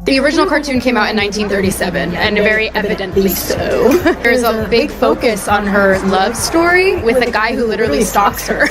The original cartoon came out in 1937, and very evidently so. There's a big focus on her love story with a guy who literally stalks her.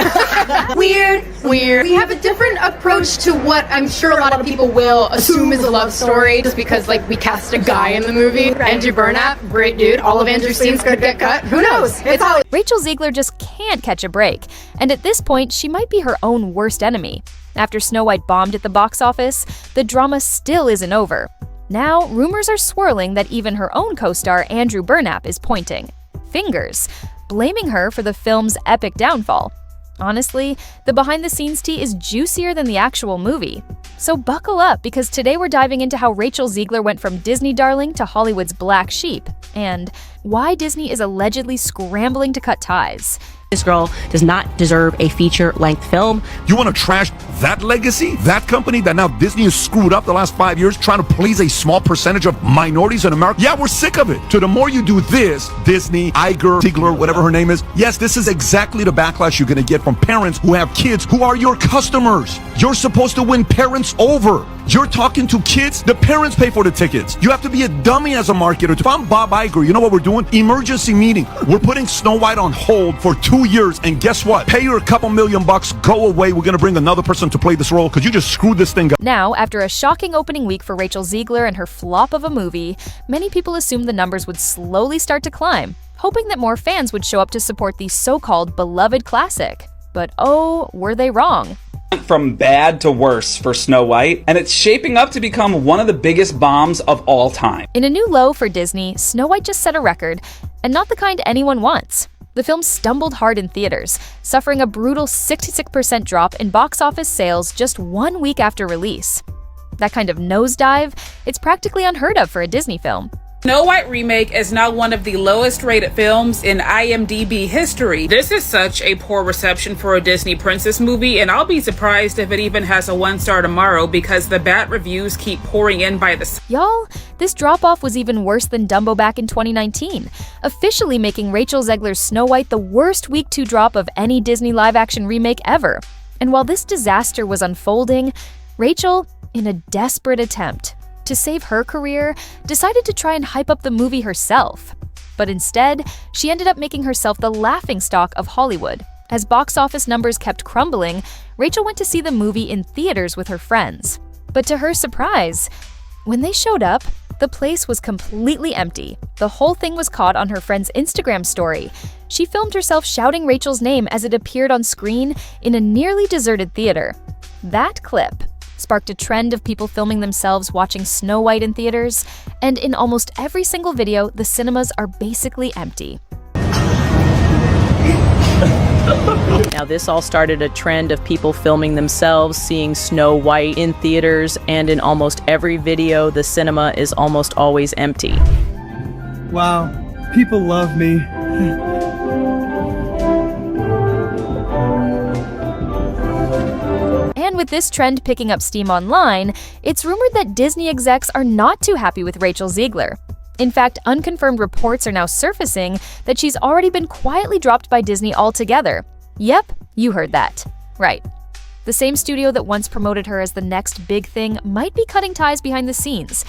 Weird. We have a different approach to what I'm sure a lot of people will assume is a love story, just because like we cast a guy in the movie. Andrew Burnap, great dude. All of Andrew's scenes could get cut. Who knows? It's Hollywood. Rachel Zegler just can't catch a break, and at this point, she might be her own worst enemy. After Snow White bombed at the box office, the drama still isn't over. Now, rumors are swirling that even her own co-star Andrew Burnap is pointing fingers, blaming her for the film's epic downfall. Honestly, the behind-the-scenes tea is juicier than the actual movie. So buckle up, because today we're diving into how Rachel Zegler went from Disney darling to Hollywood's black sheep, and why Disney is allegedly scrambling to cut ties. This girl does not deserve a feature-length film. You want to trash that legacy? That company that now Disney has screwed up the last 5 years trying to please a small percentage of minorities in America? Yeah, we're sick of it. So the more you do this, Disney, Iger, Zegler, whatever her name is, yes, this is exactly the backlash you're going to get from parents who have kids who are your customers. You're supposed to win parents over. You're talking to kids, the parents pay for the tickets. You have to be a dummy as a marketer. If I'm Bob Iger, you know what we're doing? Emergency meeting. We're putting Snow White on hold for 2 years, and guess what? Pay her a couple $1,000,000, go away. We're gonna bring another person to play this role because you just screwed this thing up. Now, after a shocking opening week for Rachel Zegler and her flop of a movie, many people assumed the numbers would slowly start to climb, hoping that more fans would show up to support the so-called beloved classic. But oh, were they wrong? From bad to worse for Snow White, and it's shaping up to become one of the biggest bombs of all time. In a new low for Disney, Snow White just set a record, and not the kind anyone wants. The film stumbled hard in theaters, suffering a brutal 66% drop in box office sales just 1 week after release. That kind of nosedive, it's practically unheard of for a Disney film. Snow White remake is now one of the lowest rated films in IMDb history. This is such a poor reception for a Disney princess movie, and I'll be surprised if it even has a 1-star tomorrow, because the bad reviews keep pouring in by the... Y'all, this drop-off was even worse than Dumbo back in 2019, officially making Rachel Zegler's Snow White the worst week 2 drop of any Disney live-action remake ever. And while this disaster was unfolding, Rachel, in a desperate attempt to save her career, decided to try and hype up the movie herself. But instead, she ended up making herself the laughingstock of Hollywood. As box office numbers kept crumbling, Rachel went to see the movie in theaters with her friends. But to her surprise, when they showed up, the place was completely empty. The whole thing was caught on her friend's Instagram story. She filmed herself shouting Rachel's name as it appeared on screen in a nearly deserted theater. That clip sparked a trend of people filming themselves watching Snow White in theaters, and in almost every single video, the cinemas are basically empty. Now, this all started a trend of people filming themselves seeing Snow White in theaters, and in almost every video, the cinema is almost always empty. Wow, people love me. And with this trend picking up steam online, it's rumored that Disney execs are not too happy with Rachel Zegler. In fact, unconfirmed reports are now surfacing that she's already been quietly dropped by Disney altogether. Yep, you heard that. Right. The same studio that once promoted her as the next big thing might be cutting ties behind the scenes.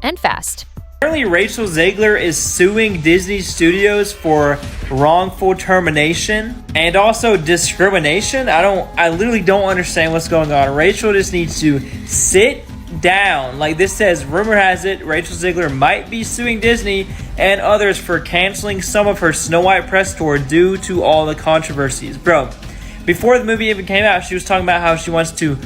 And fast. Apparently, Rachel Zegler is suing Disney Studios for wrongful termination and also discrimination. I literally don't understand what's going on. Rachel just needs to sit down. Like this says, rumor has it, Rachel Zegler might be suing Disney and others for canceling some of her Snow White press tour due to all the controversies. Bro, before the movie even came out, she was talking about how she wants to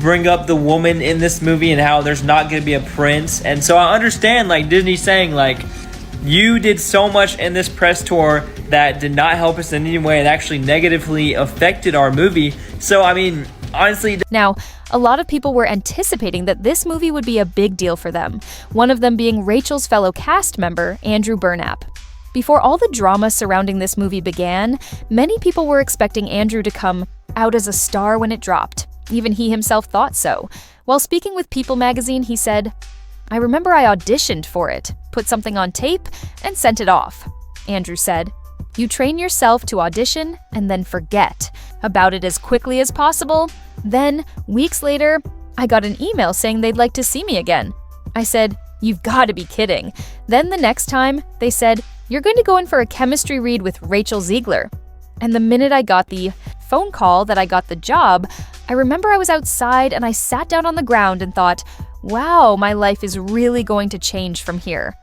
bring up the woman in this movie and how there's not going to be a prince. And so I understand, like, Disney saying, like, you did so much in this press tour that did not help us in any way and actually negatively affected our movie. So, I mean, honestly... Now, a lot of people were anticipating that this movie would be a big deal for them, one of them being Rachel's fellow cast member, Andrew Burnap. Before all the drama surrounding this movie began, many people were expecting Andrew to come out as a star when it dropped. Even he himself thought so. While speaking with People magazine, he said, "I remember I auditioned for it, put something on tape, and sent it off." Andrew said, "You train yourself to audition and then forget about it as quickly as possible. Then, weeks later, I got an email saying they'd like to see me again. I said, "You've got to be kidding." Then the next time, they said, "You're going to go in for a chemistry read with Rachel Zegler." And the minute I got the phone call that I got the job, I remember I was outside and I sat down on the ground and thought, wow, my life is really going to change from here.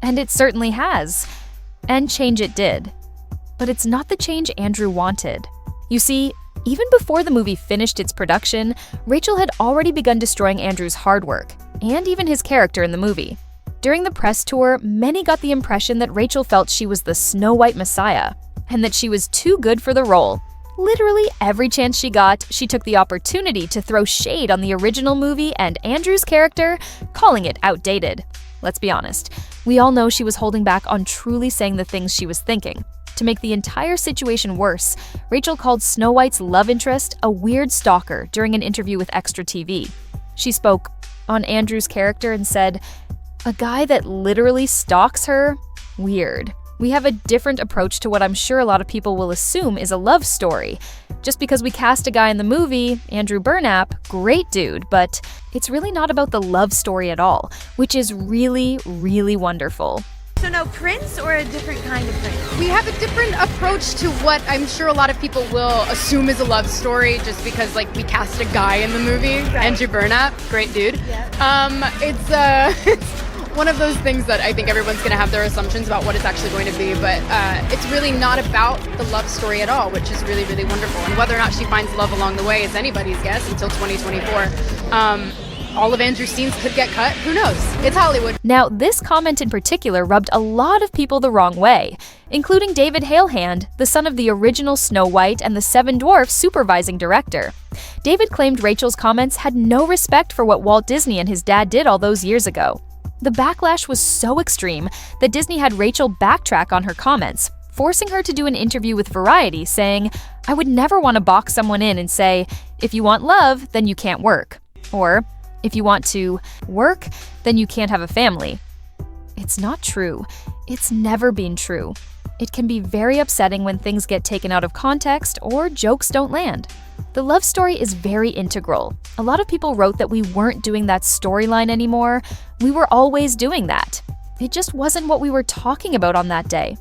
And it certainly has. And change it did. But it's not the change Andrew wanted. You see, even before the movie finished its production, Rachel had already begun destroying Andrew's hard work, and even his character in the movie. During the press tour, many got the impression that Rachel felt she was the Snow White Messiah, and that she was too good for the role. Literally every chance she got, she took the opportunity to throw shade on the original movie and Andrew's character, calling it outdated. Let's be honest, we all know she was holding back on truly saying the things she was thinking. To make the entire situation worse, Rachel called Snow White's love interest a weird stalker during an interview with Extra TV. She spoke on Andrew's character and said, "A guy that literally stalks her? Weird." We have a different approach to what I'm sure a lot of people will assume is a love story. Just because we cast a guy in the movie, Andrew Burnap, great dude, but it's really not about the love story at all, which is really, really wonderful. So no Prince or a different kind of Prince? We have a different approach to what I'm sure a lot of people will assume is a love story just because we cast a guy in the movie, Right. Andrew Burnap, great dude. Yeah. It's one of those things that I think everyone's going to have their assumptions about what it's actually going to be, but it's really not about the love story at all, which is really, really wonderful. And whether or not she finds love along the way is anybody's guess until 2024. All of Andrew's scenes could get cut. Who knows? It's Hollywood. Now, this comment in particular rubbed a lot of people the wrong way, including David Halehand, the son of the original Snow White and the Seven Dwarfs supervising director. David claimed Rachel's comments had no respect for what Walt Disney and his dad did all those years ago. The backlash was so extreme that Disney had Rachel backtrack on her comments, forcing her to do an interview with Variety saying, "I would never want to box someone in and say, if you want love, then you can't work. Or, if you want to work, then you can't have a family." It's not true. It's never been true. It can be very upsetting when things get taken out of context or jokes don't land. The love story is very integral. A lot of people wrote that we weren't doing that storyline anymore. We were always doing that. It just wasn't what we were talking about on that day.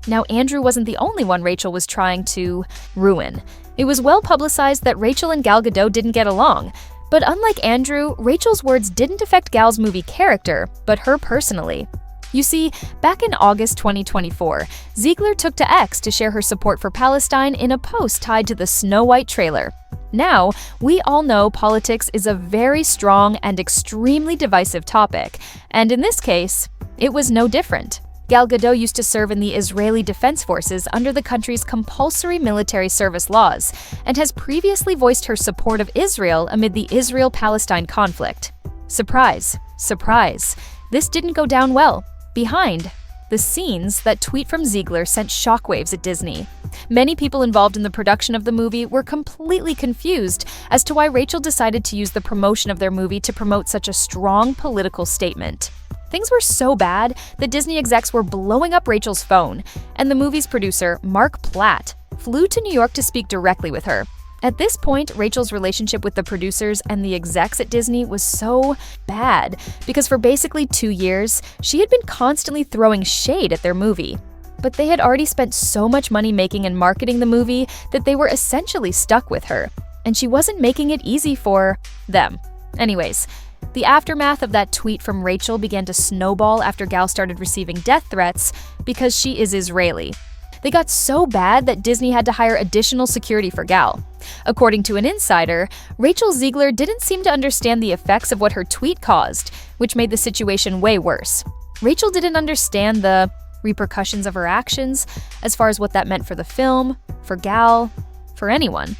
Now, Andrew wasn't the only one Rachel was trying to ruin. It was well publicized that Rachel and Gal Gadot didn't get along. But unlike Andrew, Rachel's words didn't affect Gal's movie character, but her personally. You see, back in August 2024, Zegler took to X to share her support for Palestine in a post tied to the Snow White trailer. Now, we all know politics is a very strong and extremely divisive topic, and in this case, it was no different. Gal Gadot used to serve in the Israeli Defense Forces under the country's compulsory military service laws, and has previously voiced her support of Israel amid the Israel-Palestine conflict. Surprise, surprise, this didn't go down well. Behind the scenes, that tweet from Zegler sent shockwaves at Disney. Many people involved in the production of the movie were completely confused as to why Rachel decided to use the promotion of their movie to promote such a strong political statement. Things were so bad that Disney execs were blowing up Rachel's phone, and the movie's producer, Mark Platt, flew to New York to speak directly with her. At this point, Rachel's relationship with the producers and the execs at Disney was so bad because for basically 2 years, she had been constantly throwing shade at their movie. But they had already spent so much money making and marketing the movie that they were essentially stuck with her, and she wasn't making it easy for them. Anyways, the aftermath of that tweet from Rachel began to snowball after Gal started receiving death threats because she is Israeli. They got so bad that Disney had to hire additional security for Gal. According to an insider, Rachel Zegler didn't seem to understand the effects of what her tweet caused, which made the situation way worse. Rachel didn't understand the repercussions of her actions as far as what that meant for the film, for Gal, for anyone.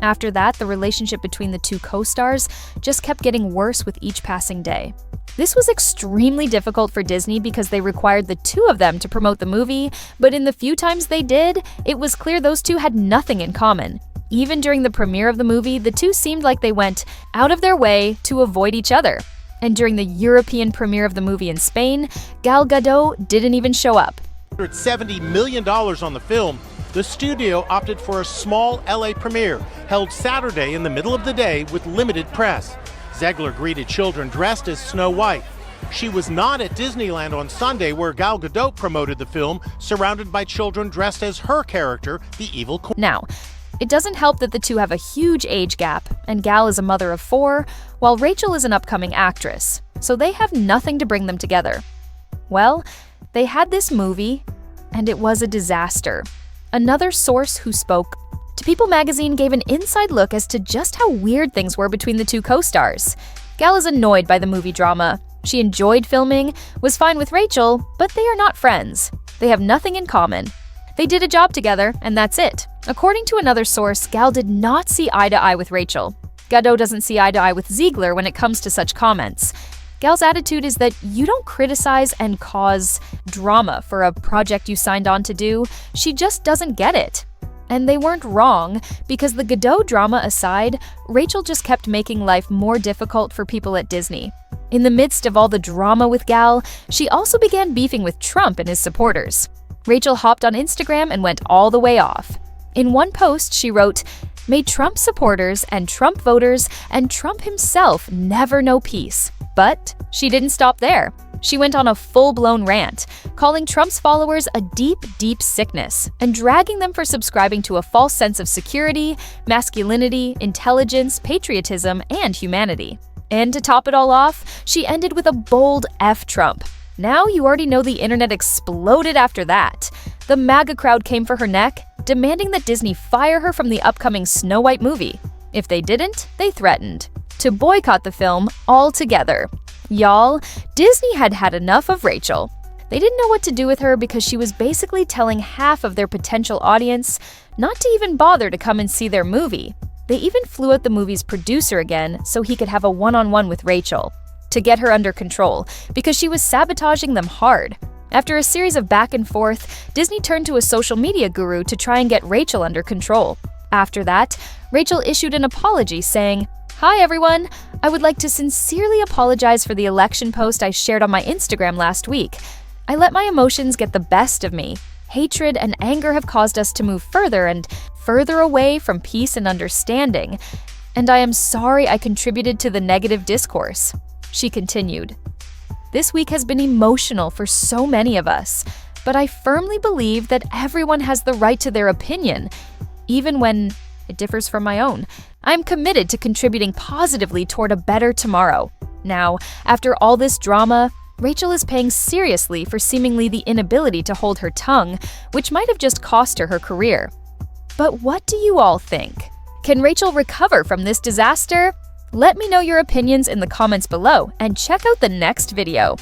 After that, the relationship between the two co-stars just kept getting worse with each passing day. This was extremely difficult for Disney because they required the two of them to promote the movie, but in the few times they did, it was clear those two had nothing in common. Even during the premiere of the movie, the two seemed like they went out of their way to avoid each other. And during the European premiere of the movie in Spain, Gal Gadot didn't even show up. $70 million on the film, the studio opted for a small LA premiere held Saturday in the middle of the day with limited press. Zegler greeted children dressed as Snow White She was not at Disneyland on Sunday, where Gal Gadot promoted the film, surrounded by children dressed as her character, the Evil Queen. Now, it doesn't help that the two have a huge age gap, and Gal is a mother of 4, while Rachel is an upcoming actress, so they have nothing to bring them together. Well, they had this movie, and it was a disaster. Another source who spoke to People magazine gave an inside look as to just how weird things were between the two co-stars. Gal is annoyed by the movie drama. She enjoyed filming, was fine with Rachel, but they are not friends. They have nothing in common. They did a job together, and that's it. According to another source, Gal did not see eye to eye with Rachel. Gadot doesn't see eye to eye with Zegler when it comes to such comments. Gal's attitude is that you don't criticize and cause drama for a project you signed on to do. She just doesn't get it. And they weren't wrong, because the Gadot drama aside, Rachel just kept making life more difficult for people at Disney. In the midst of all the drama with Gal, she also began beefing with Trump and his supporters. Rachel hopped on Instagram and went all the way off. In one post, she wrote, "May Trump supporters and Trump voters and Trump himself never know peace." But she didn't stop there. She went on a full-blown rant, calling Trump's followers a deep, deep sickness and dragging them for subscribing to a false sense of security, masculinity, intelligence, patriotism, and humanity. And to top it all off, she ended with a bold F Trump. Now you already know the internet exploded after that. The MAGA crowd came for her neck, demanding that Disney fire her from the upcoming Snow White movie. If they didn't, they threatened to boycott the film altogether. Y'all, Disney had had enough of Rachel. They didn't know what to do with her because she was basically telling half of their potential audience not to even bother to come and see their movie. They even flew out the movie's producer again so he could have a one-on-one with Rachel to get her under control because she was sabotaging them hard. After a series of back and forth, Disney turned to a social media guru to try and get Rachel under control. After that, Rachel issued an apology saying, "Hi everyone, I would like to sincerely apologize for the election post I shared on my Instagram last week. I let my emotions get the best of me. Hatred and anger have caused us to move further and further away from peace and understanding, and I am sorry I contributed to the negative discourse." She continued, "This week has been emotional for so many of us, but I firmly believe that everyone has the right to their opinion, even when it differs from my own. I'm committed to contributing positively toward a better tomorrow." Now, after all this drama, Rachel is paying seriously for seemingly the inability to hold her tongue, which might have just cost her her career. But what do you all think? Can Rachel recover from this disaster? Let me know your opinions in the comments below and check out the next video.